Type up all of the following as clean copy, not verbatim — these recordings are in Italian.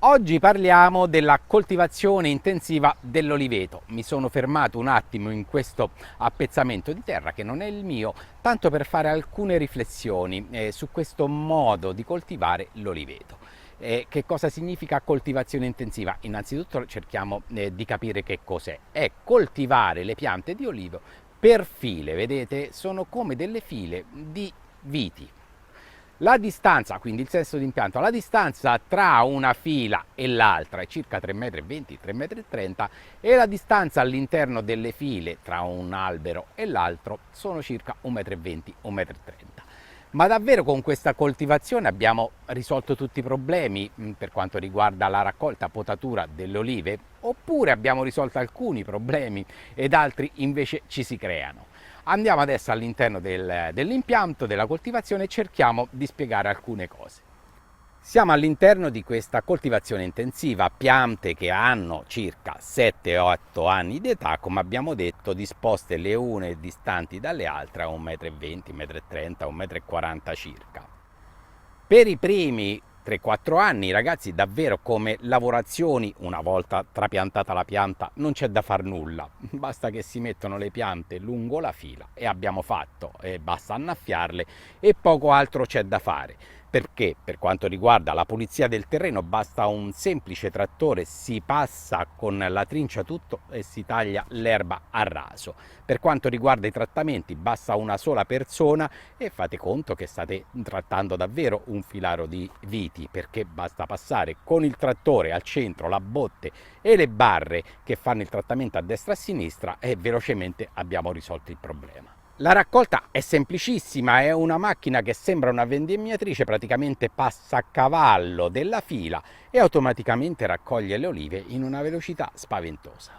Oggi parliamo della coltivazione intensiva dell'oliveto. Mi sono fermato un attimo in questo appezzamento di terra che non è il mio, tanto per fare alcune riflessioni su questo modo di coltivare l'oliveto. Che cosa significa coltivazione intensiva? Innanzitutto cerchiamo di capire che cos'è. È coltivare le piante di olivo per file, vedete? Sono come delle file di viti. La distanza, quindi il senso di impianto, la distanza tra una fila e l'altra è circa 3,20 m, 3,30 m e la distanza all'interno delle file tra un albero e l'altro sono circa 1,20 m, 1,30 m. Ma davvero con questa coltivazione abbiamo risolto tutti i problemi per quanto riguarda la raccolta potatura delle olive? Oppure abbiamo risolto alcuni problemi ed altri invece ci si creano? Andiamo adesso all'interno dell'impianto della coltivazione e cerchiamo di spiegare alcune cose. Siamo all'interno di questa coltivazione intensiva, piante che hanno circa 7-8 anni di età, come abbiamo detto, disposte le une distanti dalle altre a 1,20 m, 1,30 m, 1,40 m circa. Per i primi 3-4 anni, ragazzi, davvero come lavorazioni, una volta trapiantata la pianta, non c'è da far nulla, basta che si mettono le piante lungo la fila e abbiamo fatto, basta annaffiarle e poco altro c'è da fare. Perché per quanto riguarda la pulizia del terreno basta un semplice trattore, si passa con la trincia tutto e si taglia l'erba a raso. Per quanto riguarda i trattamenti basta una sola persona e fate conto che state trattando davvero un filaro di viti, perché basta passare con il trattore al centro la botte e le barre che fanno il trattamento a destra e a sinistra e velocemente abbiamo risolto il problema. La raccolta è semplicissima, è una macchina che sembra una vendemmiatrice, praticamente passa a cavallo della fila e automaticamente raccoglie le olive in una velocità spaventosa.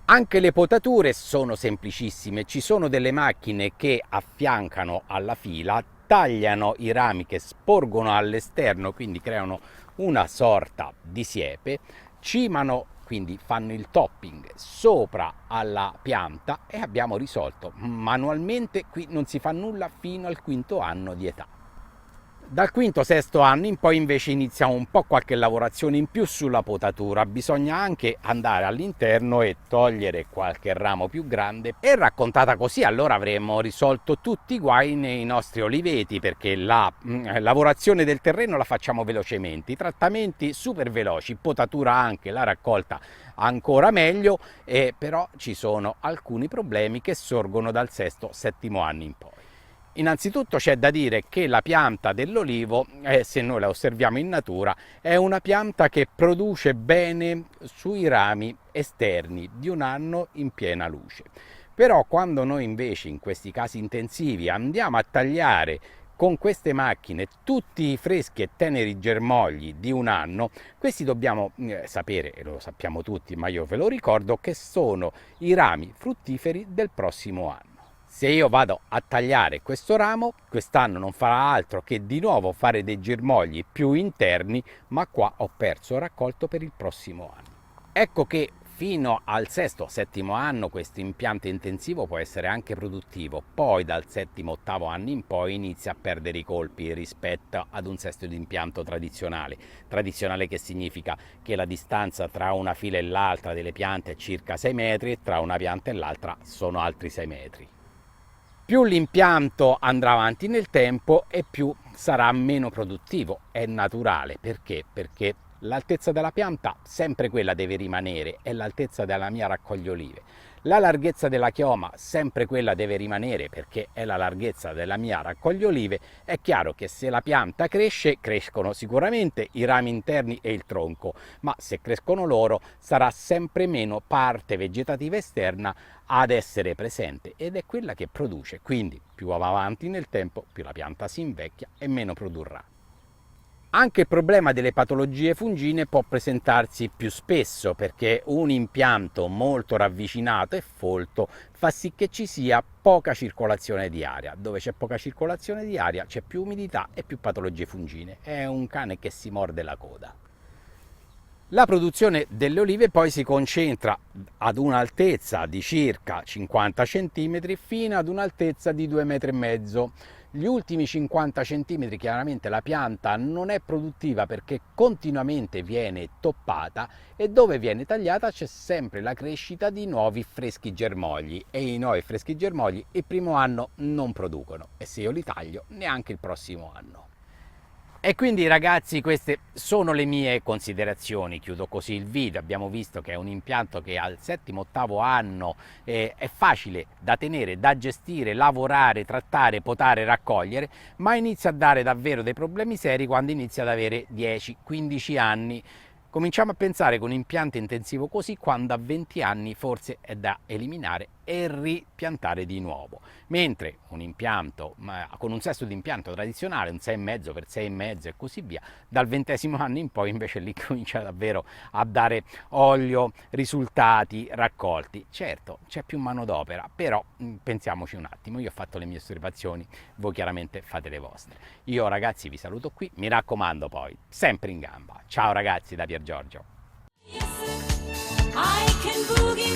Anche le potature sono semplicissime, ci sono delle macchine che affiancano alla fila, tagliano i rami che sporgono all'esterno, quindi creano una sorta di siepe, cimano, quindi fanno il topping sopra alla pianta e abbiamo risolto manualmente. Qui non si fa nulla fino al quinto anno di età. Dal quinto-sesto anno in poi invece iniziamo un po' qualche lavorazione in più sulla potatura, bisogna anche andare all'interno e togliere qualche ramo più grande e raccontata così allora avremo risolto tutti i guai nei nostri oliveti, perché la lavorazione del terreno la facciamo velocemente, i trattamenti super veloci, potatura anche, la raccolta ancora meglio, però ci sono alcuni problemi che sorgono dal sesto-settimo anno in poi. Innanzitutto c'è da dire che la pianta dell'olivo, se noi la osserviamo in natura, è una pianta che produce bene sui rami esterni di un anno in piena luce. Però quando noi invece in questi casi intensivi andiamo a tagliare con queste macchine tutti i freschi e teneri germogli di un anno, questi dobbiamo sapere, e lo sappiamo tutti, ma io ve lo ricordo, che sono i rami fruttiferi del prossimo anno. Se io vado a tagliare questo ramo, quest'anno non farà altro che di nuovo fare dei germogli più interni, ma qua ho perso raccolto per il prossimo anno. Ecco che fino al sesto-settimo anno questo impianto intensivo può essere anche produttivo, poi dal settimo-ottavo anno in poi inizia a perdere i colpi rispetto ad un sesto di impianto tradizionale. Tradizionale che significa che la distanza tra una fila e l'altra delle piante è circa 6 metri e tra una pianta e l'altra sono altri 6 metri. Più l'impianto andrà avanti nel tempo e più sarà meno produttivo, è naturale. Perché? Perché l'altezza della pianta sempre quella deve rimanere, è l'altezza della mia raccogliolive. La larghezza della chioma sempre quella deve rimanere, perché è la larghezza della mia raccogliolive. È chiaro che se la pianta cresce, crescono sicuramente i rami interni e il tronco, ma se crescono loro sarà sempre meno parte vegetativa esterna ad essere presente ed è quella che produce. Quindi più va avanti nel tempo, più la pianta si invecchia e meno produrrà. Anche il problema delle patologie fungine può presentarsi più spesso, perché un impianto molto ravvicinato e folto fa sì che ci sia poca circolazione di aria. Dove c'è poca circolazione di aria c'è più umidità e più patologie fungine. È un cane che si morde la coda. La produzione delle olive poi si concentra ad un'altezza di circa 50 cm fino ad un'altezza di 2,5 m, Gli ultimi 50 cm chiaramente la pianta non è produttiva perché continuamente viene toppata, e dove viene tagliata c'è sempre la crescita di nuovi freschi germogli, e i nuovi freschi germogli il primo anno non producono, e se io li taglio neanche il prossimo anno. E quindi ragazzi, queste sono le mie considerazioni, chiudo così il video. Abbiamo visto che è un impianto che al settimo, ottavo anno è facile da tenere, da gestire, lavorare, trattare, potare, raccogliere, ma inizia a dare davvero dei problemi seri quando inizia ad avere 10-15 anni. Cominciamo a pensare che un impianto intensivo così, quando ha 20 anni, forse è da eliminare e ripiantare di nuovo, mentre un impianto con un sesto di impianto tradizionale, un 6,5 per 6,5 e così via, dal 20° anno in poi invece lì comincia davvero a dare olio, risultati, raccolti. Certo, c'è più manodopera, però pensiamoci un attimo. Io ho fatto le mie osservazioni, voi chiaramente fate le vostre. Io ragazzi vi saluto qui, mi raccomando poi, sempre in gamba. Ciao ragazzi da Pier Giorgio. Yes, I can boogie.